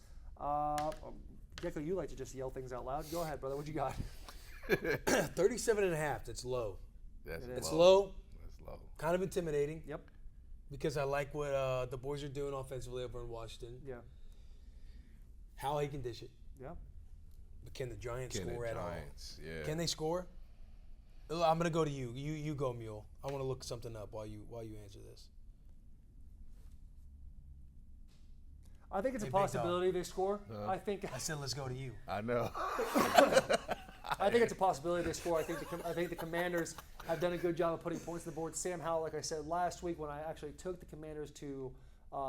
Gecko, you like to just yell things out loud. Go ahead, brother. What you got? 37.5. That's low. That's low. That's low. Kind of intimidating. Yep. Because I like what the boys are doing offensively over in Washington. Yeah. How he can dish it. Yeah. But can the Giants Can the score at all? Giants, yeah. Can they score? I'm gonna go to you. You go, Mule. I want to look something up while you answer this. I think it's Hey, a big possibility they score. I think I said let's go to you. I know. I think it's a possibility they score. I think the Commanders have done a good job of putting points on the board. Sam Howell, like I said last week, when I actually took the Commanders to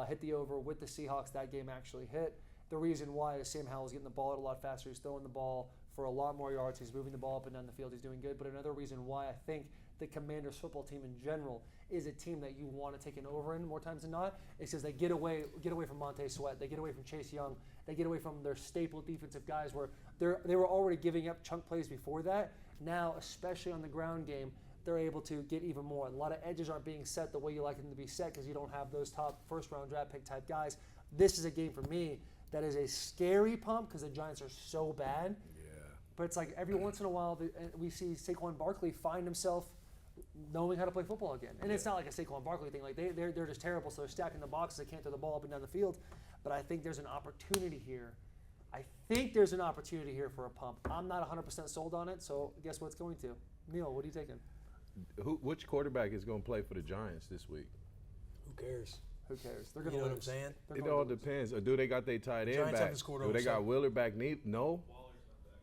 hit the over with the Seahawks, that game actually hit. The reason why is Sam Howell's getting the ball out a lot faster. He's throwing the ball for a lot more yards. He's moving the ball up and down the field. He's doing good. But another reason why I think the Commanders football team in general is a team that you want to take an over in more times than not is because they get away from Montez Sweat. They get away from Chase Young. They get away from their staple defensive guys where they were already giving up chunk plays before that. Now, especially on the ground game, they're able to get even more. A lot of edges aren't being set the way you like them to be set because you don't have those top first-round draft pick type guys. This is a game for me that is a scary pump because the Giants are so bad. Yeah. But it's like every once in a while we see Saquon Barkley find himself knowing how to play football again. And it's not like a Saquon Barkley thing. Like they're just terrible, so they're stacking the boxes. They can't throw the ball up and down the field. But I think there's an opportunity here. For a pump. I'm not 100% sold on it, so guess what it's going to? Neil, what are you taking? Which quarterback is going to play for the Giants this week? Who cares? Who cares? They're You going know to what I'm saying? It all depends. Or do they got their tight end Giants back? haven't scored Do over they got 7. Wheeler back? No?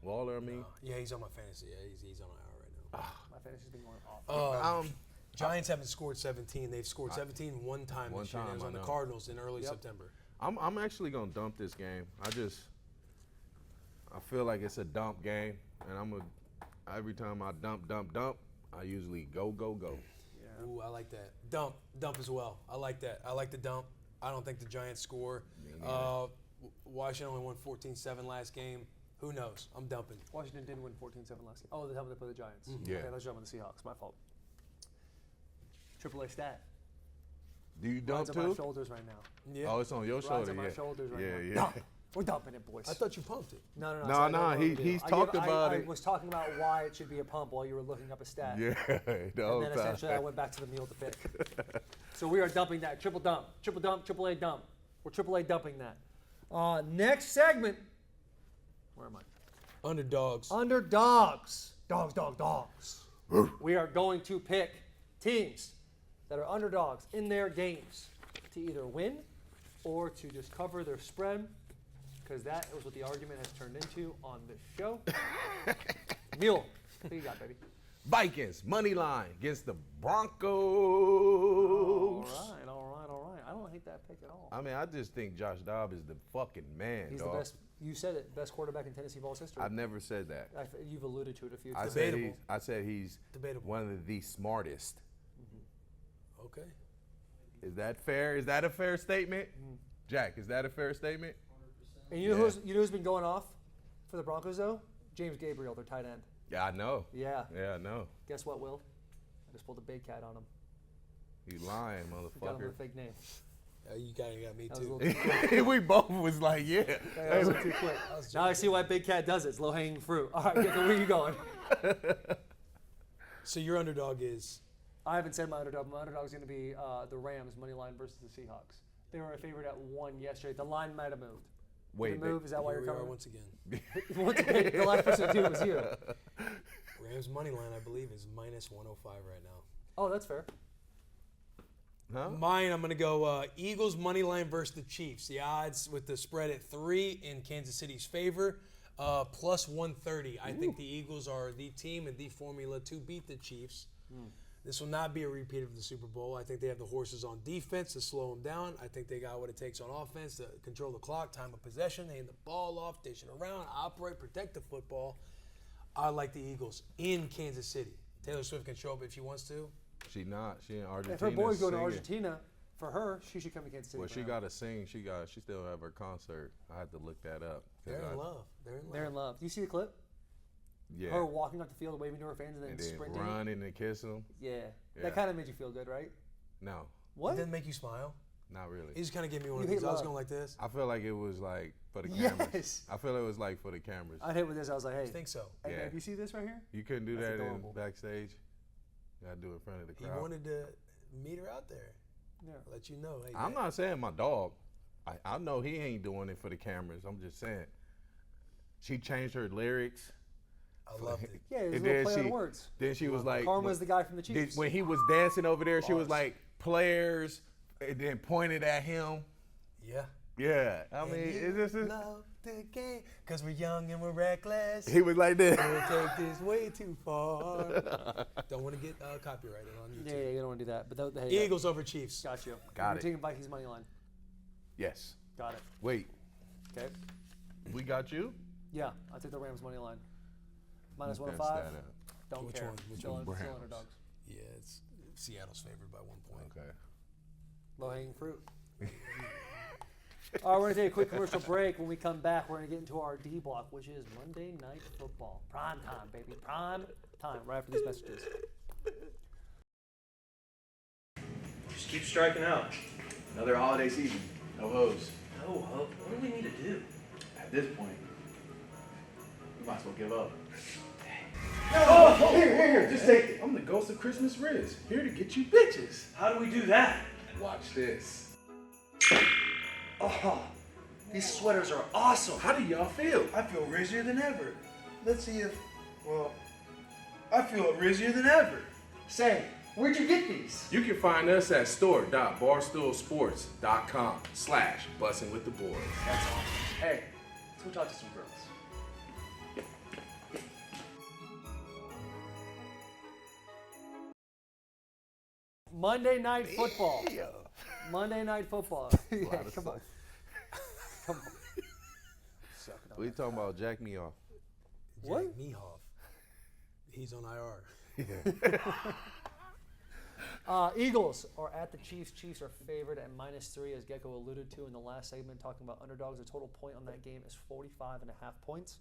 Waller, I mean. Yeah, he's on my fantasy. Yeah, he's on IR right now. My fantasy's been going off. Giants haven't scored 17. They've scored 17 one time this year. It was on the Cardinals in early September. I'm actually gonna dump this game. I feel like it's a dump game, and every time I dump, I usually go. Yeah. Ooh, I like that. Dump as well. I like that. I like the dump. I don't think the Giants score. Washington only won 14-7 last game. Who knows? I'm dumping. Washington did win 14-7 last game. Oh, the time they play the Giants. Yeah. Okay, let's jump on the Seahawks. My fault. AAA stat. Do you dump Rides on my too? shoulders right now. Yeah. Oh, it's on your Rides shoulder. on my shoulders right now. Yeah. Dump. We're dumping it, boys. I thought you pumped it. No. No, so I don't no, know what to do. he's talked about I it. was talking about why it should be a pump while you were looking up a stat. Yeah, the whole And then time. essentially I went back to the Mule to pick. So we are dumping that. Triple dump, AAA dump. We're AAA dumping that. Next segment. Where am I? Underdogs. Underdogs. Dogs. We are going to pick teams that are underdogs in their games to either win or to just cover their spread, because that was what the argument has turned into on this show. Mule, what do you got, baby? Vikings money line against the Broncos. All right. I don't hate that pick at all. I mean, I just think Josh Dobbs is the fucking man, He's dog. the best. You said it. Best quarterback in Tennessee ball's history. I never said that. You've alluded to it a few I times. said he's Debatable. one of the smartest. Okay. Is that fair? Is that a fair statement? Jack, is that a fair statement? And you know who's been going off for the Broncos though? James Gabriel, their tight end. Yeah, I know. Yeah. Yeah, I know. Guess what, Will? I just pulled a big cat on him. You lying, Got him motherfucker. with a fake name. You got me That was a too. little too quick. We both was like, yeah. That was a little too quick. Now I see why Big Cat does it. It's low-hanging fruit. All right, Gekko, where are you going? So your underdog is? I haven't said my underdog. My underdog is going to be the Rams money line versus the Seahawks. They were a favorite at 1 yesterday. The line might have moved. Wait, Did it move? Is that why Here you're we are coming? once again. Once again, the last person to do it was you. Rams money line, I believe, is minus 105 right now. Oh, that's fair. Huh? Mine, I'm going to go Eagles money line versus the Chiefs. The odds with the spread at 3 in Kansas City's favor, plus 130. I think the Eagles are the team and the formula to beat the Chiefs. This will not be a repeat of the Super Bowl. I think they have the horses on defense to slow them down. I think they got what it takes on offense to control the clock, time of possession, hand the ball off, dish it around, operate, protect the football. I like the Eagles in Kansas City. Taylor Swift can show up if she wants to. She not. She in Argentina. If her boys go to singing. Argentina, for her, she should come to Kansas City. Well, for she him. got to sing. She still have her concert. I had to look that up. 'Cause They're in love. They're in love. Do you see the clip? Yeah. Her walking up the field, waving to her fans, and then and then sprinting. running and kissing them. Yeah. Yeah. That kind of made you feel good, right? No, It What? didn't make you smile. not really. He just kind of gave me one You of these. hate I was love. going like this. I feel like it was like for the cameras. Yes. I feel it was like for the cameras. I hit with this. I was like, hey, I think so. hey, Yeah. babe, you see this right here? You couldn't do That's that adorable. in backstage. You gotta do it in front of the He crowd. wanted to meet her out there. Yeah. Let you know. Hey, I'm not saying my dog. I know he ain't doing it for the cameras. I'm just saying. She changed her lyrics. I loved it. Yeah, there's a And little then play on she- words. Then she was like, Karma's the guy from the Chiefs. when he was dancing over there, she was Bars. like, players, and then pointed at him. Yeah. Yeah, I mean, And it's you just, love the game because we're young and we're reckless. he was like this. We'll take this way too far. Don't want to get copyrighted on yeah, YouTube. you don't want to do that. But hey, Eagles over Chiefs. got you. Got We're it. taking Vikings money line. Yes. Got it. Wait, Okay. we got you? Yeah, I took the Rams money line. Minus Who passed 105. that up? Don't Which care. one? Which Still, one? still Browns. underdogs. Yeah, it's Seattle's favored by 1 point. Okay. Low hanging fruit. All right, we're going to take a quick commercial break. When we come back, we're going to get into our D block, which is Monday Night Football. Prime time, baby. Prime time. Right after these messages. Just keep striking out. Another holiday season. No hoes. No hope. What do we need to do? At this point, we might as well give up. Oh, Here, just take it. I'm the ghost of Christmas Riz, here to get you bitches. how do we do that? Watch this. Oh, these sweaters are awesome. How do y'all feel? I feel rizzier than ever. Let's see if, well, I feel rizzier than ever. Say, where'd you get these? You can find us at store.barstoolsports.com/bussinwiththeboys. That's awesome. Hey, let's go talk to some girls. Monday Night Football. Monday Night Football. Yeah, come on. Come on. Sucking on We that. talking about Jack Me Off. What? Jack Mehoff. He's on IR. Eagles are at the Chiefs. Chiefs are favored at -3, as Gecko alluded to in the last segment, talking about underdogs. The total point on that game is 45.5 points.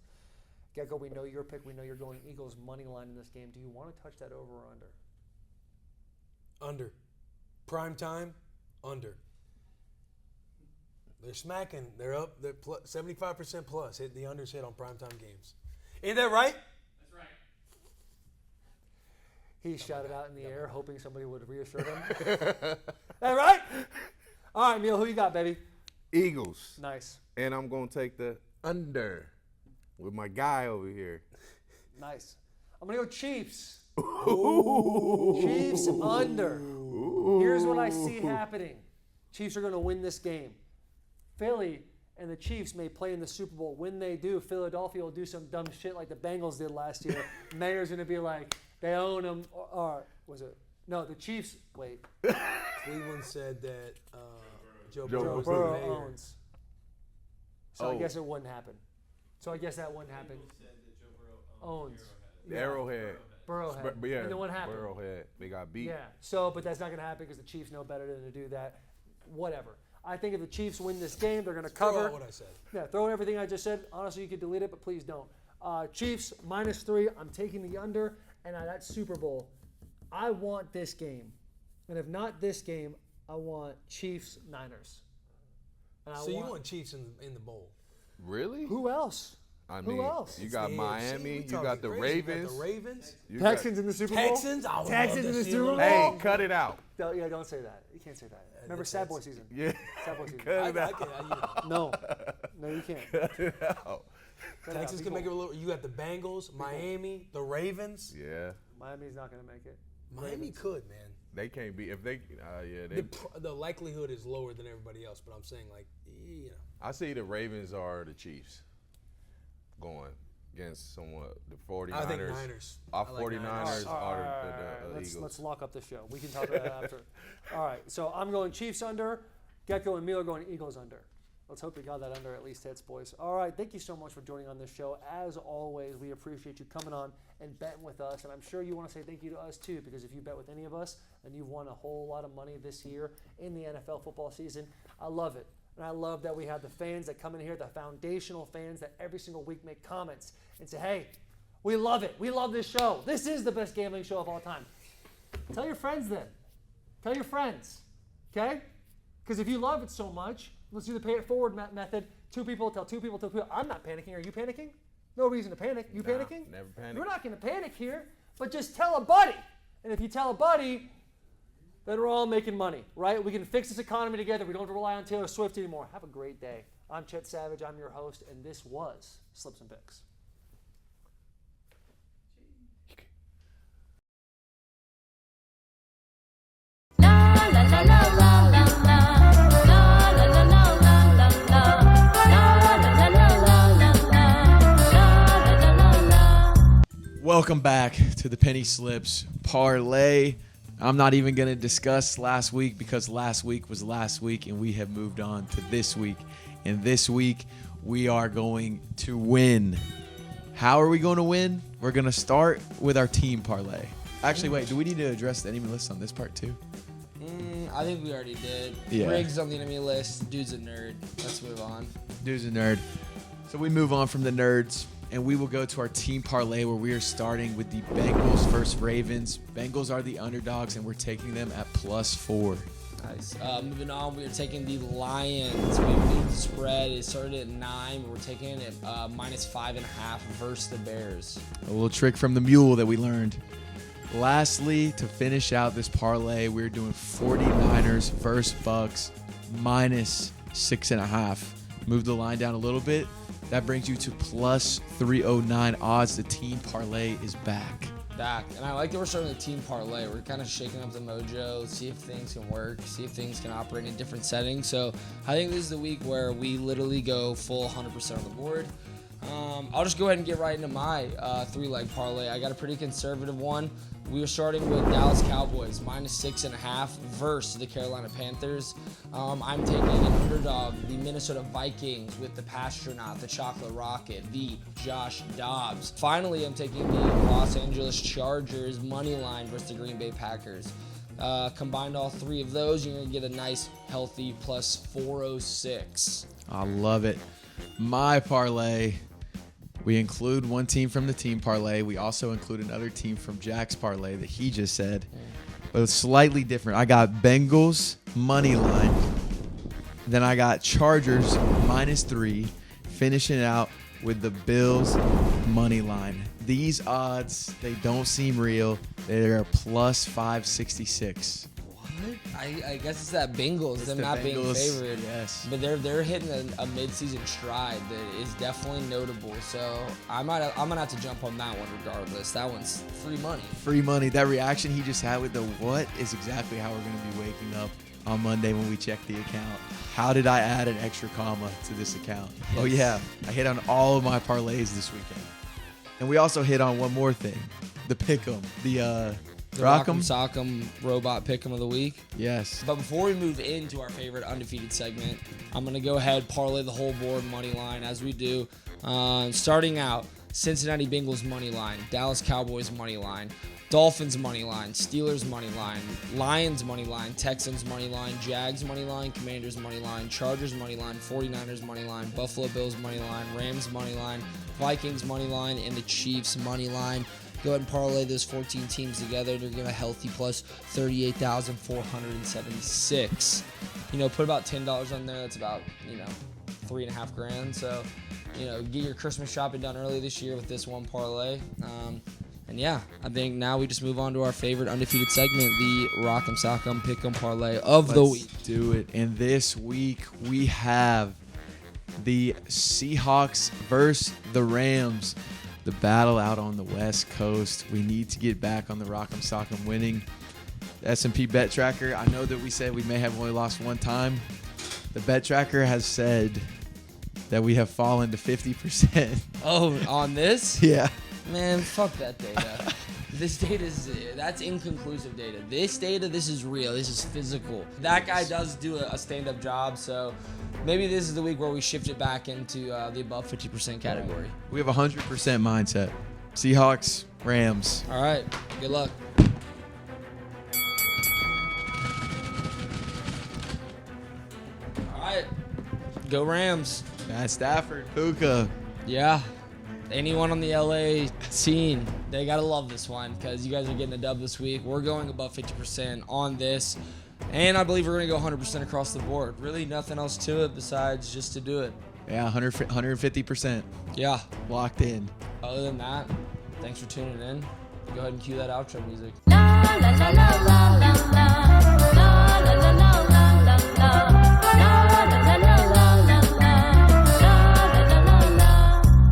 Gecko, we know your pick. We know you're going Eagles money line in this game. Do you want to touch that over or under? Under. Prime time, under. They're smacking. They're up. They're 75% plus. Hit the unders hit on primetime games. Ain't that right? That's right. He shouted out in the air, hoping somebody would reassure him. That right? All right, Mule, who you got, baby? Eagles. Nice. And I'm going to take the under with my guy over here. Nice. I'm going to go Chiefs. Chiefs under. Here's what I see happening. Chiefs are going to win this game. Philly and the Chiefs may play in the Super Bowl. When they do, Philadelphia will do some dumb shit like the Bengals did last year. Mayor's going to be like, they own them. Or was it? No, the Chiefs. Wait. Cleveland said that Joe Joe Burrow was the Burrow mayor. owns. So I Oh. guess it wouldn't happen. So I guess that wouldn't happen. Owns. Arrowhead. Burrowhead. Yeah, And then what happened? Arrowhead. They got beat. Yeah. So, but that's not going to happen because the Chiefs know better than to do that. Whatever. I think if the Chiefs win this game, they're going to Throw cover. out what I said. Yeah, throw in everything I just said. Honestly, you could delete it, but please don't. Chiefs -3. I'm taking the under, and that Super Bowl. I want this game, and if not this game, I want Chiefs, Niners. And So you want Chiefs in the bowl? Really? Who else? I mean, Who else? you got The AFC. Miami, We you talking got the crazy. Ravens. You got the Ravens. you got- Texans in the Super Bowl? Texans. I would Texans love in to the see Super them. Bowl? Hey, cut it out. Don't say that. You can't say that. Remember Sad Boy season. Yeah. Sad Boy season. Cut it I out. can, No, you can't. Cut it out. Texans can make it a little. You got the Bengals, Miami, the Ravens. Yeah. Miami's not going to make it. Miami could, man. They can't be if they. They. The likelihood is lower than everybody else, but I'm saying I see the Ravens are the Chiefs going against somewhat the 49ers. I think Niners. Our I like 49ers Niners. are the Let's Eagles. lock up the show. We can talk about that after. All right, so I'm going Chiefs under. Gecko and Mule are going Eagles under. Let's hope we got that under at least hits, boys. All right, thank you so much for joining on this show. As always, we appreciate you coming on and betting with us. And I'm sure you want to say thank you to us too, because if you bet with any of us, then you've won a whole lot of money this year in the NFL football season. I love it. And I love that we have the fans that come in here, the foundational fans that every single week make comments and say, hey, we love it. We love this show. This is the best gambling show of all time. Tell your friends then. Tell your friends. Okay? Because if you love it so much, let's do the pay it forward method. 2 people tell 2 people tell 2 people. I'm not panicking. Are you panicking? No reason to panic. You panicking? Never panic. You're not going to panic here, but just tell a buddy. And if you tell a buddy, then we're all making money, right? We can fix this economy together. We don't have to rely on Taylor Swift anymore. Have a great day. I'm Chet Savage. I'm your host, and this was Slips and Picks. Welcome back to the Penny Slips Parlay. I'm not even going to discuss last week because last week was last week and we have moved on to this week. And this week we are going to win. How are we going to win? We're going to start with our team parlay. Actually, wait, do we need to address the enemy list on this part too? I think we already did. Yeah. Riggs on the enemy list. Dude's a nerd. Let's move on. Dude's a nerd. So we move on from the nerds. And we will go to our team parlay where we are starting with the Bengals versus Ravens. Bengals are the underdogs, and we're taking them at +4. Nice. Moving on, we are taking the Lions. We moved the spread. It started at 9, but we're taking it at -5.5 versus the Bears. A little trick from the Mule that we learned. Lastly, to finish out this parlay, we're doing 49ers versus Bucks -6.5. Move the line down a little bit. That brings you to +309 odds. The team parlay is back. And I like that we're starting the team parlay. We're kind of shaking up the mojo, see if things can work, see if things can operate in different settings. So I think this is the week where we literally go full 100% on the board. I'll just go ahead and get right into my 3-leg parlay. I got a pretty conservative one. We are starting with Dallas Cowboys -6.5 versus the Carolina Panthers. I'm taking an underdog, the Minnesota Vikings with the Pastronaut, the Chocolate Rocket, the Josh Dobbs. Finally, I'm taking the Los Angeles Chargers money line versus the Green Bay Packers. Combined all 3 of those, you're going to get a nice, healthy +406. I love it. My parlay, we include one team from the team parlay. We also include another team from Jack's parlay that he just said, but it's slightly different. I got Bengals money line. Then I got Chargers -3, finishing out with the Bills money line. These odds, they don't seem real. They're +566. I guess it's that Bengals, them the not being Bengals, favored. yes. But they're hitting a midseason stride that is definitely notable. So I'm gonna have to jump on that one regardless. That one's free money. Free money. That reaction he just had with the what is exactly how we're going to be waking up on Monday when we check the account. How did I add an extra comma to this account? Yes. Oh yeah, I hit on all of my parlays this weekend. And we also hit on one more thing, the pick'em, the Rock'em Sock'em Robot Pick'em of the week. Yes. But before we move into our favorite undefeated segment, I'm going to go ahead, parlay the whole board money line as we do. Starting out, Cincinnati Bengals money line, Dallas Cowboys money line, Dolphins money line, Steelers money line, Lions money line, Texans money line, Jags money line, Commanders money line, Chargers money line, 49ers money line, Buffalo Bills money line, Rams money line, Vikings money line, and the Chiefs money line. Go ahead and parlay those 14 teams together, and you're getting a healthy plus 38,476. Put about $10 on there. That's about, $3.5 grand. So, get your Christmas shopping done early this year with this one parlay. And yeah, I think now we just move on to our favorite undefeated segment, the Rock'em Sock'em Pick'em Parlay of the week. Let's do it. And this week we have the Seahawks versus the Rams. The battle out on the West Coast. We need to get back on the Rock'em Sock'em winning. The S&P Bet Tracker, I know that we said we may have only lost one time. The Bet Tracker has said that we have fallen to 50%. Oh, on this? Yeah. Man, fuck that data. This data that's inconclusive data. This data, this is real. This is physical. That guy does do a stand-up job, so maybe this is the week where we shift it back into the above 50% category. We have a 100% mindset. Seahawks, Rams. All right. Good luck. All right. Go Rams. Matt Stafford, Puka. Yeah. Anyone on the LA scene, they got to love this one because you guys are getting a dub this week. We're going above 50% on this. And I believe we're going to go 100% across the board. Really nothing else to it besides just to do it. Yeah, 150%. Yeah. Locked in. Other than that, thanks for tuning in. Go ahead and cue that outro music. La la la la la la la.